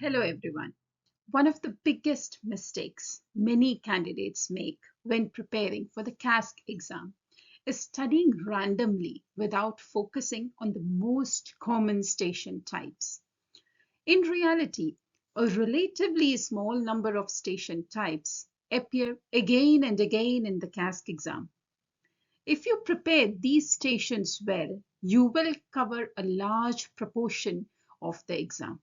Hello everyone. One of the biggest mistakes many candidates make when preparing for the CASC exam is studying randomly without focusing on the most common station types. In reality, a relatively small number of station types appear again and again in the CASC exam. If you prepare these stations well, you will cover a large proportion of the exam.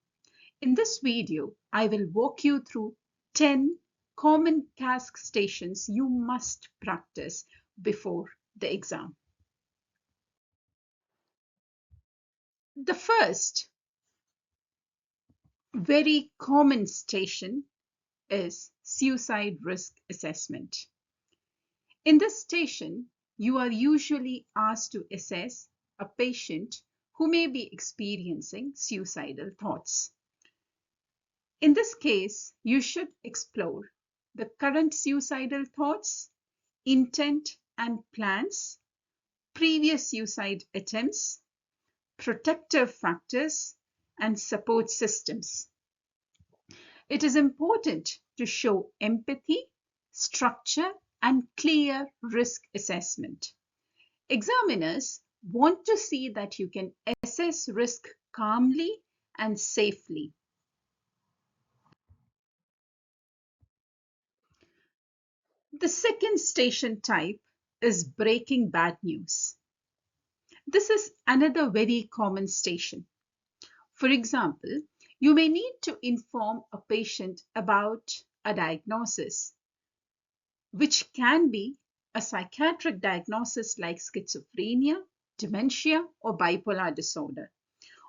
In this video, I will walk you through 10 common CASC stations you must practice before the exam. The first very common station is suicide risk assessment. In this station, you are usually asked to assess a patient who may be experiencing suicidal thoughts. In this case, you should explore the current suicidal thoughts, intent and plans, previous suicide attempts, protective factors, and support systems. It is important to show empathy, structure, and clear risk assessment. Examiners want to see that you can assess risk calmly and safely. The second station type is breaking bad news. This is another very common station. For example, you may need to inform a patient about a diagnosis, which can be a psychiatric diagnosis like schizophrenia, dementia, or bipolar disorder.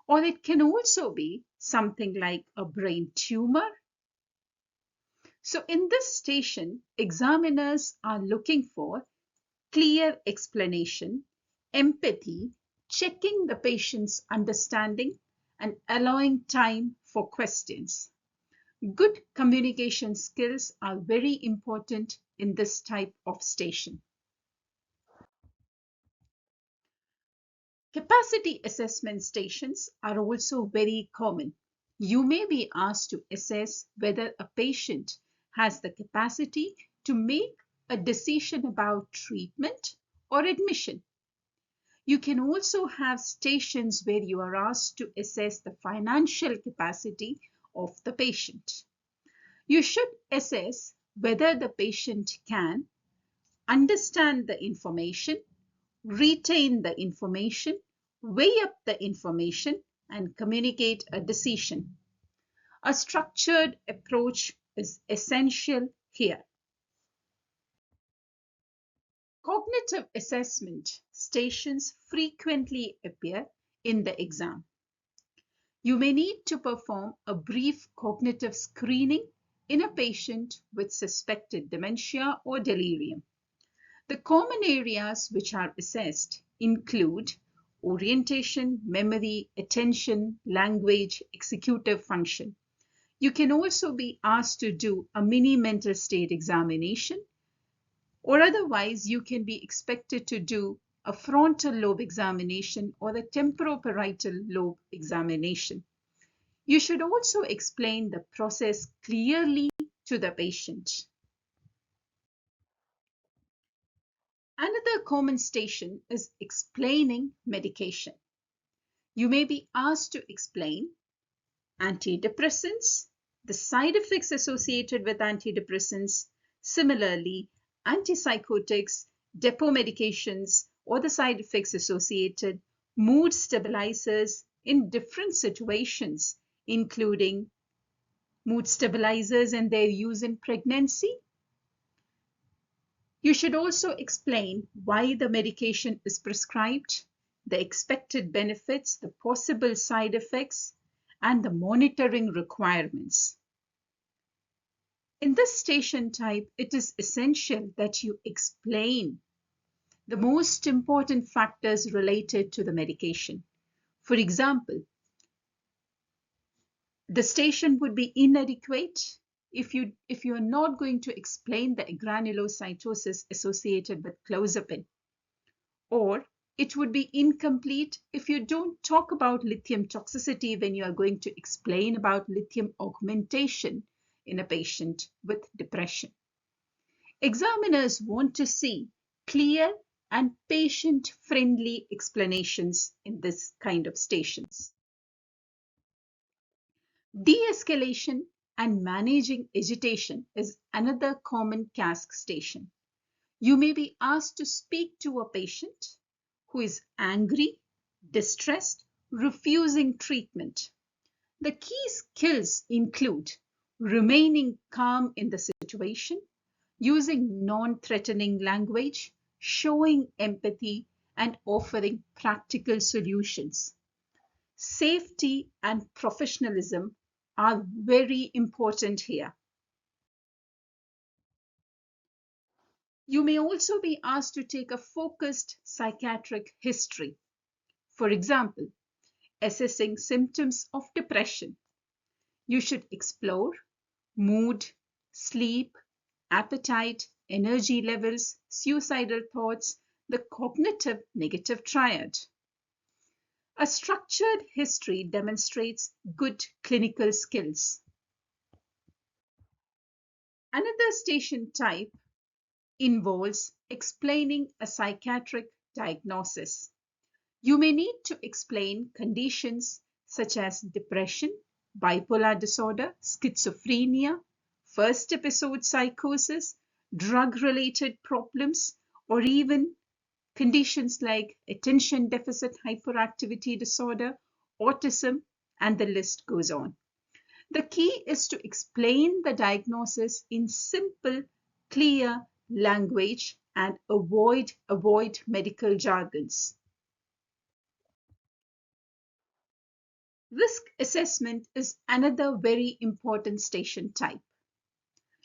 Or it can also be something like a brain tumor. So in this station, examiners are looking for clear explanation, empathy, checking the patient's understanding, and allowing time for questions. Good communication skills are very important in this type of station. Capacity assessment stations are also very common. You may be asked to assess whether a patient has the capacity to make a decision about treatment or admission. You can also have stations where you are asked to assess the financial capacity of the patient. You should assess whether the patient can understand the information, retain the information, weigh up the information, and communicate a decision. A structured approach is essential here. Cognitive assessment stations frequently appear in the exam. You may need to perform a brief cognitive screening in a patient with suspected dementia or delirium. The common areas which are assessed include orientation, memory, attention, language, executive function. You can also be asked to do a mini mental state examination, or otherwise you can be expected to do a frontal lobe examination or a temporoparietal lobe examination. You should also explain the process clearly to the patient. Another common station is explaining medication. You may be asked to explain antidepressants, the side effects associated with antidepressants, similarly, antipsychotics, depot medications, or the side effects associated, mood stabilizers in different situations, including mood stabilizers and their use in pregnancy. You should also explain why the medication is prescribed, the expected benefits, the possible side effects, and the monitoring requirements. In this station type, it is essential that you explain the most important factors related to the medication. For example, the station would be inadequate if you are not going to explain the granulocytosis associated with clozapine, or It would be incomplete if you don't talk about lithium toxicity when you are going to explain about lithium augmentation in a patient with depression. Examiners want to see clear and patient-friendly explanations in this kind of stations. De-escalation and managing agitation is another common CASC station. You may be asked to speak to a patient who is angry, distressed, refusing treatment. The key skills include remaining calm in the situation, using non-threatening language, showing empathy, and offering practical solutions. Safety and professionalism are very important here. You may also be asked to take a focused psychiatric history. For example, assessing symptoms of depression. You should explore mood, sleep, appetite, energy levels, suicidal thoughts, the cognitive negative triad. A structured history demonstrates good clinical skills. Another station type involves explaining a psychiatric diagnosis. You may need to explain conditions such as depression, bipolar disorder, schizophrenia, first episode psychosis, drug-related problems, or even conditions like attention deficit hyperactivity disorder, autism, and the list goes on. The key is to explain the diagnosis in simple, clear language and avoid medical jargons. Risk assessment is another very important station type.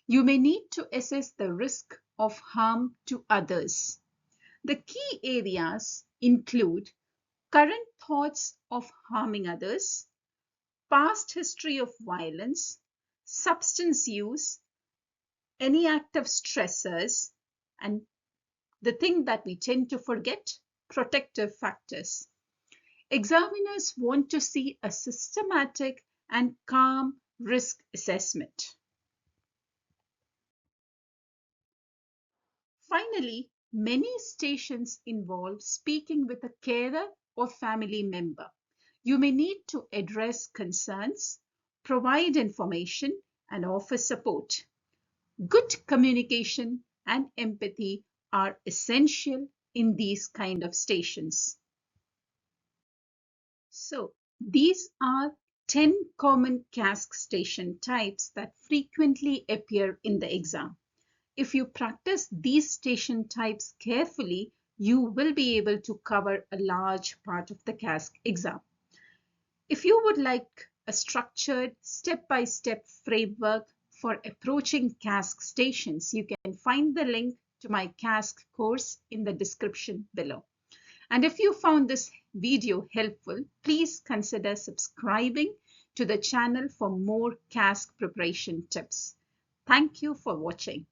You may need to assess the risk of harm to others. The key areas include current thoughts of harming others, past history of violence, substance use, any active stressors, and the thing that we tend to forget, protective factors. Examiners want to see a systematic and calm risk assessment. Finally, many stations involve speaking with a carer or family member. You may need to address concerns, provide information, and offer support. Good communication and empathy are essential in these kind of stations. So, these are 10 common CASC station types that frequently appear in the exam. If you practice these station types carefully, you will be able to cover a large part of the CASC exam. If you would like a structured step-by-step framework for approaching CASC stations, you can find the link to my CASC course in the description below. And if you found this video helpful, please consider subscribing to the channel for more CASC preparation tips. Thank you for watching.